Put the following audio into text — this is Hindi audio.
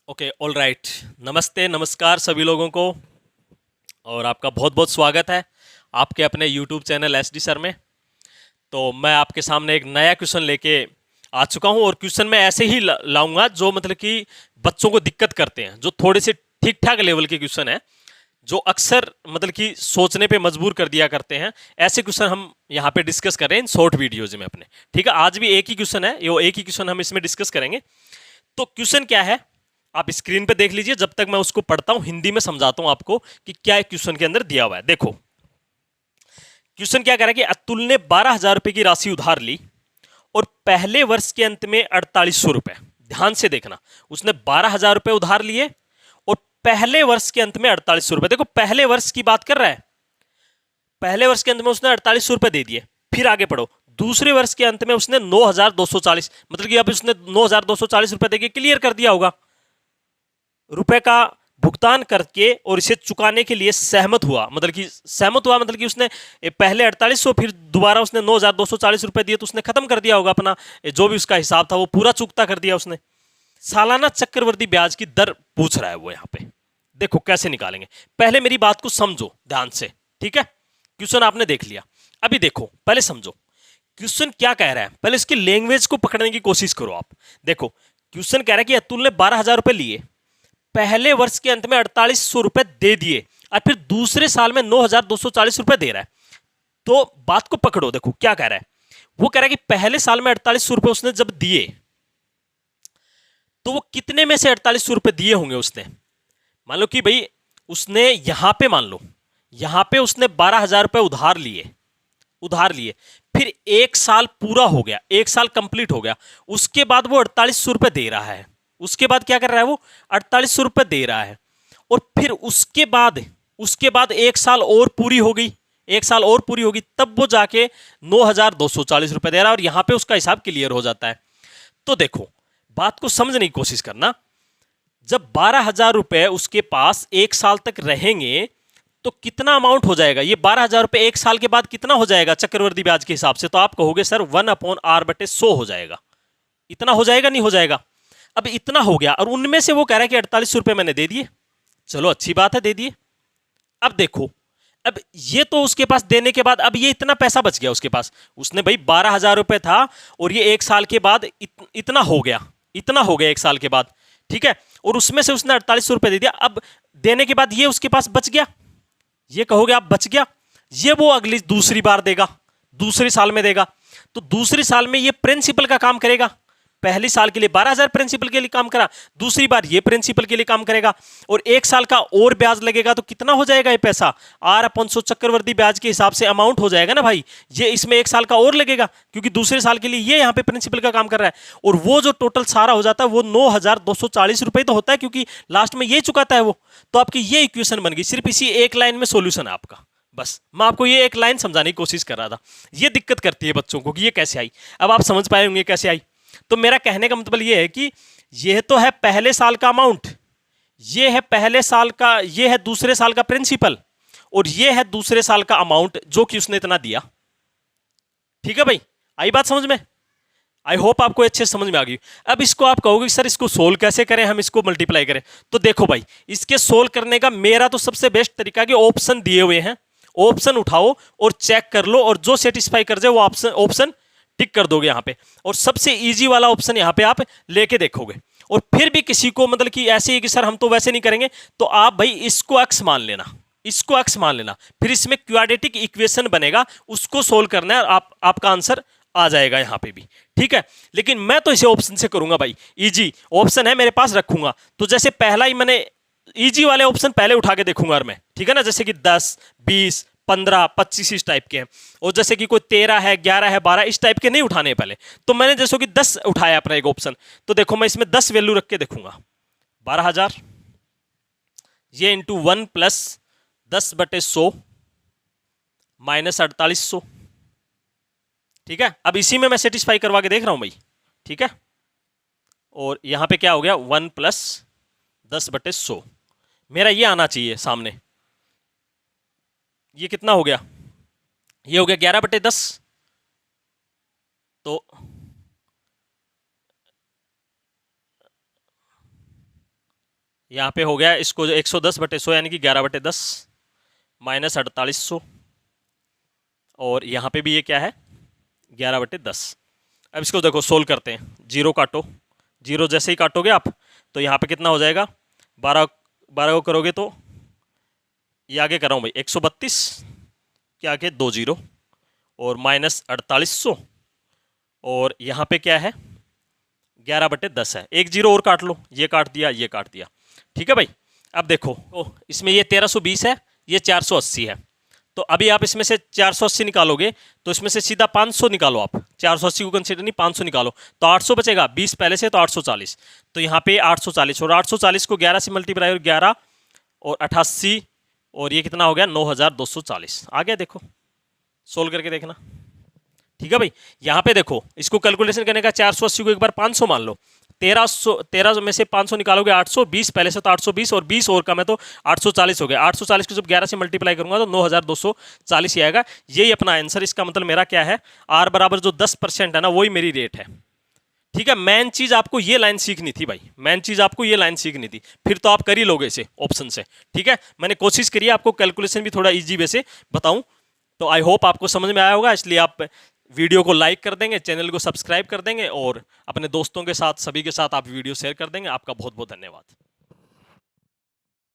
Okay, all right. नमस्ते, नमस्कार सभी लोगों को। और आपका बहुत बहुत स्वागत है आपके अपने YouTube channel S D sir में। तो मैं आपके सामने एक नया क्वेश्चन लेके आ चुका हूँ, और क्वेश्चन मैं ऐसे ही लाऊंगा जो मतलब कि बच्चों को दिक्कत करते हैं, जो थोड़े से ठीक ठाक लेवल के क्वेश्चन है, जो अक्सर मतलब कि सोचने पे मजबूर कर दिया करते हैं। ऐसे क्वेश्चन हम यहाँ पे डिस्कस कर रहे हैं इन शॉर्ट वीडियोज में अपने। ठीक है, आज भी एक ही क्वेश्चन है, ये एक ही क्वेश्चन हम इसमें डिस्कस करेंगे। तो क्वेश्चन क्या है, आप स्क्रीन पे देख लीजिए, जब तक मैं उसको पढ़ता हूं हिंदी में समझाता हूं आपको कि क्या क्वेश्चन के अंदर दिया हुआ है। देखो क्वेश्चन क्या कह रहा है कि अतुल ने 12,000 रुपए की राशि उधार ली और पहले वर्ष के अंत में 4800 रुपए। ध्यान से देखना, उसने 12,000 रुपए उधार लिए और पहले वर्ष के अंत में 4800 रुपए। देखो पहले वर्ष की बात कर रहा है, पहले वर्ष के अंत में उसने 4800 रुपए दे दिए। फिर आगे पढ़ो, दूसरे वर्ष के अंत में उसने 9,240, मतलब कि अब उसने 9,240 रुपए देके क्लियर कर दिया होगा, रुपए का भुगतान करके और इसे चुकाने के लिए सहमत हुआ। मतलब कि सहमत हुआ मतलब कि उसने पहले 4800, फिर दोबारा उसने 9,240 रुपए दिए, तो उसने खत्म कर दिया होगा अपना जो भी उसका हिसाब था, वो पूरा चुकता कर दिया उसने। सालाना चक्रवृद्धि ब्याज की दर पूछ रहा है वो यहाँ पे। देखो कैसे निकालेंगे, पहले मेरी बात को समझो ध्यान से। ठीक है, क्वेश्चन आपने देख लिया, अभी देखो पहले समझो क्वेश्चन क्या कह रहा है, पहले इसकी लैंग्वेज को पकड़ने की कोशिश करो आप। देखो क्वेश्चन कह रहा है कि अतुल ने 12,000 रुपए लिए, पहले वर्ष के अंत में 4800 रुपए दे दिए, और फिर दूसरे साल में 9,240 रुपए दे रहा है। तो बात को पकड़ो, देखो क्या कह रहा है। वो कह रहा है कि पहले साल में 4800 रुपए उसने जब दिए, तो वो कितने में से 4800 रुपए दिए होंगे उसने। मान लो कि भाई उसने यहां पे, मान लो यहां पे उसने 12,000 रुपए उधार लिए, फिर एक साल पूरा हो गया, एक साल कंप्लीट हो गया, उसके बाद वो 4800 रुपए दे रहा है। उसके बाद क्या कर रहा है वो, 4800 रुपए दे रहा है। और फिर उसके बाद एक साल और पूरी हो गई, एक साल और पूरी होगी, तब वो जाके 9,240 रुपए दे रहा है, और यहां पे उसका हिसाब क्लियर हो जाता है। तो देखो बात को समझने की कोशिश करना, जब 12,000 रुपए उसके पास एक साल तक रहेंगे, तो कितना अमाउंट हो जाएगा, ये 12,000 रुपए एक साल के बाद कितना हो जाएगा चक्रवृद्धि ब्याज के हिसाब से। तो आप कहोगे सर 1/r/100 हो जाएगा। इतना हो जाएगा, नहीं हो जाएगा। अब इतना हो गया, और उनमें से वो कह रहा है कि 4800 रुपए मैंने दे दिए। चलो अच्छी बात है, दे दिए। अब देखो, अब ये तो उसके पास देने के बाद अब ये इतना पैसा बच गया उसके पास। उसने भाई 12,000 रुपए था, और ये एक साल के बाद इतना हो गया, इतना हो गया एक साल के बाद। ठीक है, और उसमें से उसने 4800 रुपए दे दिया। अब देने के बाद ये उसके पास बच गया, ये कहोगे आप बच गया, ये वो अगली दूसरी बार देगा, दूसरे साल में देगा। तो दूसरे साल में ये प्रिंसिपल का काम करेगा। पहली साल के लिए 12,000 प्रिंसिपल के लिए काम करा, दूसरी बार ये प्रिंसिपल के लिए काम करेगा, और एक साल का और ब्याज लगेगा। तो कितना हो जाएगा ये पैसा, R/100 चक्रवृद्धि ब्याज के हिसाब से अमाउंट हो जाएगा ना भाई। ये इसमें एक साल का और लगेगा, क्योंकि दूसरे साल के लिए ये यहाँ पे प्रिंसिपल का काम कर रहा है। और वो जो टोटल सारा हो जाता है वो 9,240 रुपए तो होता है, क्योंकि लास्ट में ये चुकाता है वो। तो आपकी ये इक्वेशन बन गई, सिर्फ इसी एक लाइन में सोल्यूशन है आपका। बस मैं आपको ये एक लाइन समझाने की कोशिश कर रहा था। ये दिक्कत करती है बच्चों को कि ये कैसे आई। अब आप समझ पाए होंगे कैसे आई। तो मेरा कहने का मतलब ये है कि यह तो है पहले साल का अमाउंट, ये है पहले साल का, ये है दूसरे साल का प्रिंसिपल, और ये है दूसरे साल का अमाउंट जो कि उसने इतना दिया। ठीक है भाई, आई बात समझ में। आई होप आपको अच्छे से समझ में आ गई। अब इसको आप कहोगे सर इसको सोल्व कैसे करें, हम इसको मल्टीप्लाई करें। तो देखो भाई, इसके सोल्व करने का मेरा तो सबसे बेस्ट तरीका कि ऑप्शन दिए हुए हैं, ऑप्शन उठाओ और चेक कर लो, और जो सेटिस्फाई कर जाए वो ऑप्शन टिक कर दोगे यहाँ पे, और सबसे इजी वाला ऑप्शन यहाँ पे आप लेके देखोगे। और फिर भी किसी को मतलब कि ऐसे ही कि सर हम तो वैसे नहीं करेंगे, तो आप भाई इसको एक्स मान लेना, इसको एक्स मान लेना, फिर इसमें क्वाड्रेटिक इक्वेशन बनेगा, उसको सोल्व करना है, और आपका आंसर आ जाएगा यहाँ पे भी। ठीक है, लेकिन मैं तो इसे ऑप्शन से करूंगा भाई, इजी ऑप्शन है मेरे पास, रखूंगा। तो जैसे पहला ही मैंने इजी वाले ऑप्शन पहले उठा के देखूंगा और मैं, ठीक है ना, जैसे कि 10, 20, 15, 25 इस टाइप के हैं। और जैसे कि कोई 13 है, 11 है, 12 इस टाइप के नहीं उठाने पहले। तो मैंने जैसे कि 10 उठाया अपना एक ऑप्शन, तो देखो मैं इसमें 10 वैल्यू रख के देखूंगा। 12,000 ये इंटू 1 प्लस 10/100 माइनस 4800। ठीक है, अब इसी में मैं सेटिस्फाई करवा के देख रहा हूं भाई। ठीक है, और यहां पे क्या हो गया, 1 प्लस 10/100, मेरा ये आना चाहिए सामने। ये कितना हो गया, ये हो गया 11/10। तो यहाँ पे हो गया इसको 110/100 यानी कि 11/10 माइनस 4800, और यहाँ पे भी ये क्या है 11/10। अब इसको देखो सोल्व करते हैं, जीरो काटो, जीरो जैसे ही काटोगे आप तो यहाँ पे कितना हो जाएगा 12 को करोगे तो ये आगे कर रहा हूँ भाई 132 के आगे 2 जीरो और माइनस 4800, और यहाँ पे क्या है 11/10 है, एक जीरो और काट लो, ये काट दिया ये काट दिया। ठीक है भाई। अब देखो तो इसमें ये 1320 है, ये 480 है, तो अभी आप इसमें से 480 निकालोगे तो इसमें से सीधा 500 निकालो आप, 480 को कंसीडर नहीं 500 निकालो तो 800 बचेगा, 20 पहले से तो 840, तो यहाँ पे 840 और 840 को 11 से मल्टीप्लाई और 11 और 88 और ये कितना हो गया 9240 आ गया। देखो सोल्व करके देखना। ठीक है भाई। यहाँ पे देखो इसको कैलकुलेशन करने का 480 को एक बार 500 मान लो, 13 में से 500 निकालोगे 820 पहले से तो 820 और 20 और कम है तो 840 हो गया। 840 को जब 11 से मल्टीप्लाई करूंगा तो 9240 ही आएगा। यही अपना आंसर। इसका मतलब मेरा क्या है आर बराबर जो 10% है ना वही मेरी रेट है। ठीक है। मेन चीज आपको ये लाइन सीखनी थी भाई, मेन चीज आपको ये लाइन सीखनी थी, फिर तो आप कर ही लोगे इसे ऑप्शन से। ठीक है। मैंने कोशिश करी है आपको कैलकुलेशन भी थोड़ा इजी वे से बताऊं, तो आई होप आपको समझ में आया होगा। इसलिए आप वीडियो को लाइक कर देंगे, चैनल को सब्सक्राइब कर देंगे और अपने दोस्तों के साथ सभी के साथ आप वीडियो शेयर कर देंगे। आपका बहुत बहुत धन्यवाद।